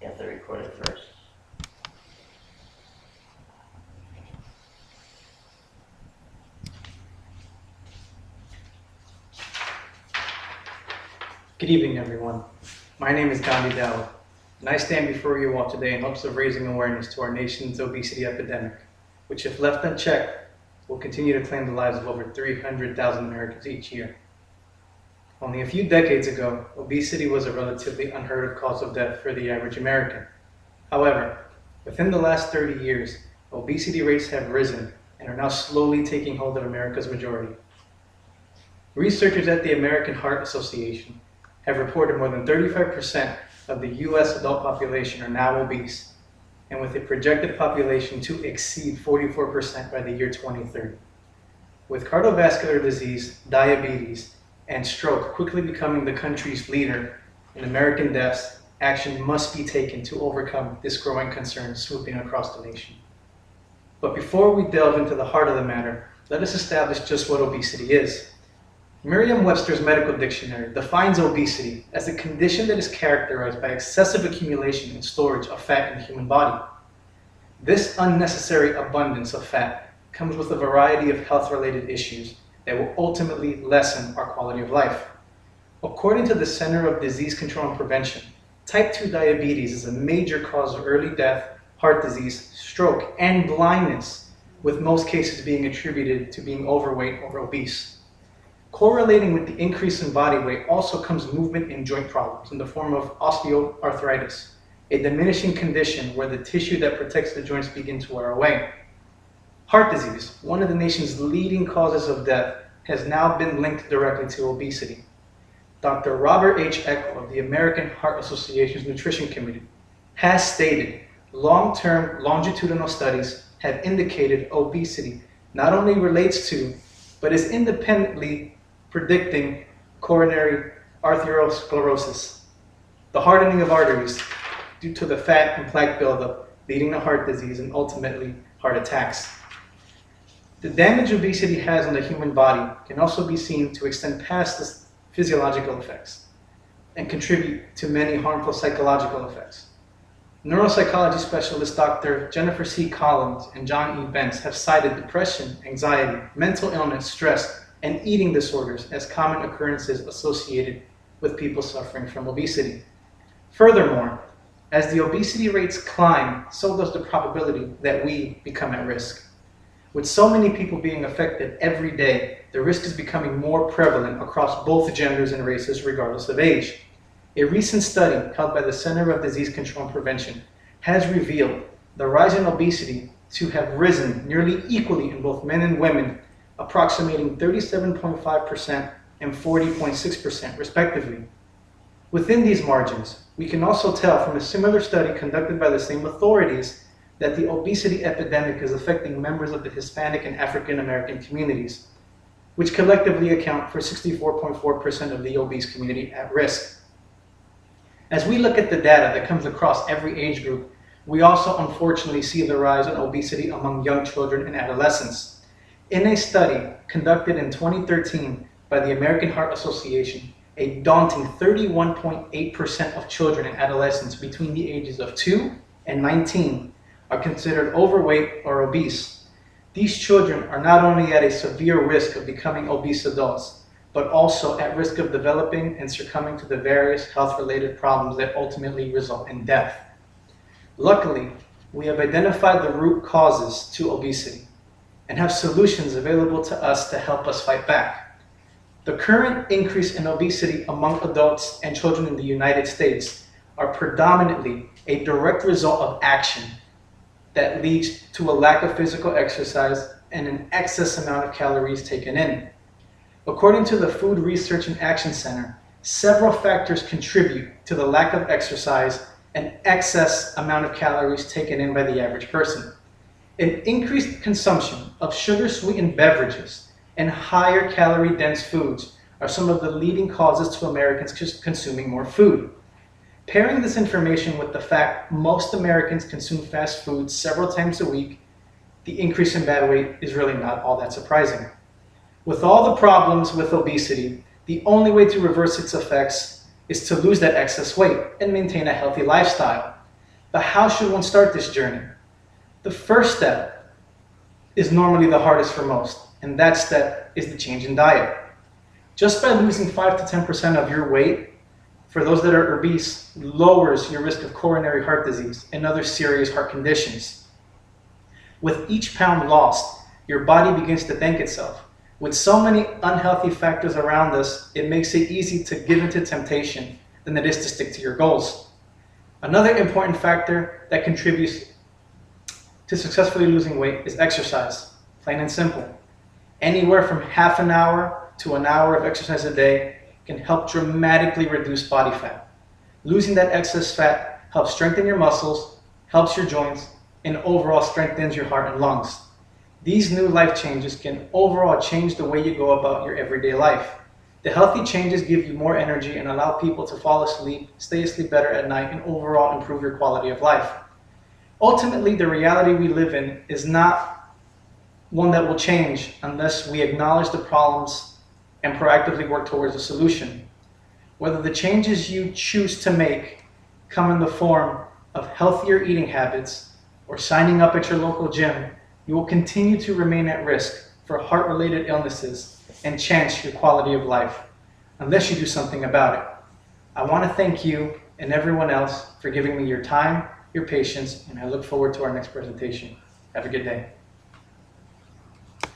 You have to record it first. Good evening, everyone. My name is Gandhi Dowd, and I stand before you all today in hopes of raising awareness to our nation's obesity epidemic, which, if left unchecked, will continue to claim the lives of over 300,000 Americans each year. Only a few decades ago, obesity was a relatively unheard of cause of death for the average American. However, within the last 30 years, obesity rates have risen and are now slowly taking hold of America's majority. Researchers at the American Heart Association have reported more than 35% of the U.S. adult population are now obese, and with a projected population to exceed 44% by the year 2030. With cardiovascular disease, diabetes, and stroke quickly becoming the country's leader in American deaths, action must be taken to overcome this growing concern swooping across the nation. But before we delve into the heart of the matter, let us establish just what obesity is. Merriam-Webster's Medical Dictionary defines obesity as a condition that is characterized by excessive accumulation and storage of fat in the human body. This unnecessary abundance of fat comes with a variety of health-related issues that will ultimately lessen our quality of life. According to the Center of Disease Control and Prevention, type 2 diabetes is a major cause of early death, heart disease, stroke, and blindness, with most cases being attributed to being overweight or obese. Correlating with the increase in body weight also comes movement and joint problems in the form of osteoarthritis, a diminishing condition where the tissue that protects the joints begin to wear away. Heart disease, one of the nation's leading causes of death, has now been linked directly to obesity. Dr. Robert H. Eckel of the American Heart Association's Nutrition Committee has stated long-term longitudinal studies have indicated obesity not only relates to, but is independently predicting coronary arteriosclerosis, the hardening of arteries due to the fat and plaque buildup, leading to heart disease and ultimately heart attacks. The damage obesity has on the human body can also be seen to extend past the physiological effects and contribute to many harmful psychological effects. Neuropsychology specialists Dr. Jennifer C. Collins and John E. Bentz have cited depression, anxiety, mental illness, stress, and eating disorders as common occurrences associated with people suffering from obesity. Furthermore, as the obesity rates climb, so does the probability that we become at risk. With so many people being affected every day, the risk is becoming more prevalent across both genders and races regardless of age. A recent study held by the Center of Disease Control and Prevention has revealed the rise in obesity to have risen nearly equally in both men and women, approximating 37.5% and 40.6% respectively. Within these margins, we can also tell from a similar study conducted by the same authorities that the obesity epidemic is affecting members of the Hispanic and African American communities, which collectively account for 64.4% of the obese community at risk. As we look at the data that comes across every age group, we also unfortunately see the rise in obesity among young children and adolescents. In a study conducted in 2013 by the American Heart Association, a daunting 31.8% of children and adolescents between the ages of 2 and 19 are considered overweight or obese. These children are not only at a severe risk of becoming obese adults, but also at risk of developing and succumbing to the various health-related problems that ultimately result in death. Luckily, we have identified the root causes to obesity and have solutions available to us to help us fight back. The current increase in obesity among adults and children in the United States are predominantly a direct result of action that leads to a lack of physical exercise and an excess amount of calories taken in. According to the Food Research and Action Center, several factors contribute to the lack of exercise and excess amount of calories taken in by the average person. An increased consumption of sugar-sweetened beverages and higher calorie-dense foods are some of the leading causes to Americans consuming more food. Pairing this information with the fact most Americans consume fast food several times a week, the increase in body weight is really not all that surprising. With all the problems with obesity, the only way to reverse its effects is to lose that excess weight and maintain a healthy lifestyle. But how should one start this journey? The first step is normally the hardest for most, and that step is the change in diet. Just by losing 5 to 10% of your weight, for those that are obese, lowers your risk of coronary heart disease and other serious heart conditions. With each pound lost, your body begins to thank itself. With so many unhealthy factors around us, it makes it easy to give into temptation than it is to stick to your goals. Another important factor that contributes to successfully losing weight is exercise, plain and simple. Anywhere from half an hour to an hour of exercise a day can help dramatically reduce body fat. Losing that excess fat helps strengthen your muscles, helps your joints, and overall strengthens your heart and lungs. These new life changes can overall change the way you go about your everyday life. The healthy changes give you more energy and allow people to fall asleep, stay asleep better at night, and overall improve your quality of life. Ultimately, the reality we live in is not one that will change unless we acknowledge the problems and proactively work towards a solution. Whether the changes you choose to make come in the form of healthier eating habits or signing up at your local gym, you will continue to remain at risk for heart-related illnesses and chance your quality of life unless you do something about it. I want to thank you and everyone else for giving me your time, your patience, and I look forward to our next presentation. Have a good day.